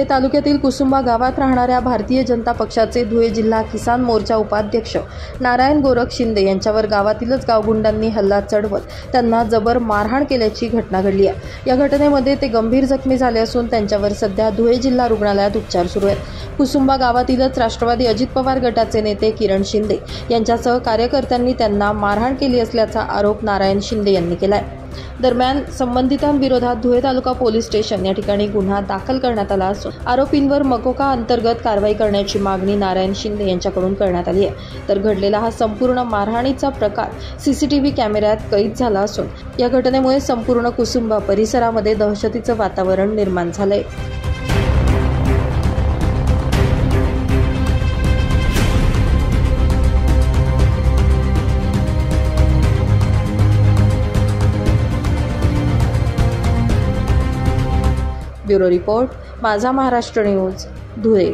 धुळे तालुक्यातील कुसुंबा गावात राहणाऱ्या भारतीय जनता पक्षाचे धुळे जिल्हा किसान मोर्चा उपाध्यक्ष नारायण गोरख शिंदे यांच्यावर गावातीलच गावगुंडांनी हल्ला चढवत त्यांना जबर मारहाण केल्याची घटना घडली आहे। या घटनेमध्ये ते गंभीर जखमी झाले असून त्यांच्यावर सध्या धुळे जिल्हा रुग्णालयात उपचार सुरू आहेत। कुसुंबा गावातीलच राष्ट्रवादी अजित पवार गटाचे नेते किरण शिंदे यांच्यासह कार्यकर्त्यांनी त्यांना मारहाण केली असल्याचा आरोप नारायण शिंदे यांनी केला आहे। दरम्यान संबंधितांविरोधात धुळे तालुका पोलीस स्टेशन या ठिकाणी गुन्हा दाखल करण्यात आला असून आरोपींवर मकोका अंतर्गत कारवाई करण्याची मागणी नारायण शिंदे यांच्याकडून करण्यात आली आहे। तर घडलेला हा संपूर्ण मारहाणीचा प्रकार सीसीटीव्ही कॅमेऱ्यात कैद झाला असून या घटनेमुळे संपूर्ण कुसुंबा परिसरामध्ये दहशतीचं वातावरण निर्माण झालंय। ब्युरो रिपोर्ट, माझा महाराष्ट्र न्यूज, धुळे।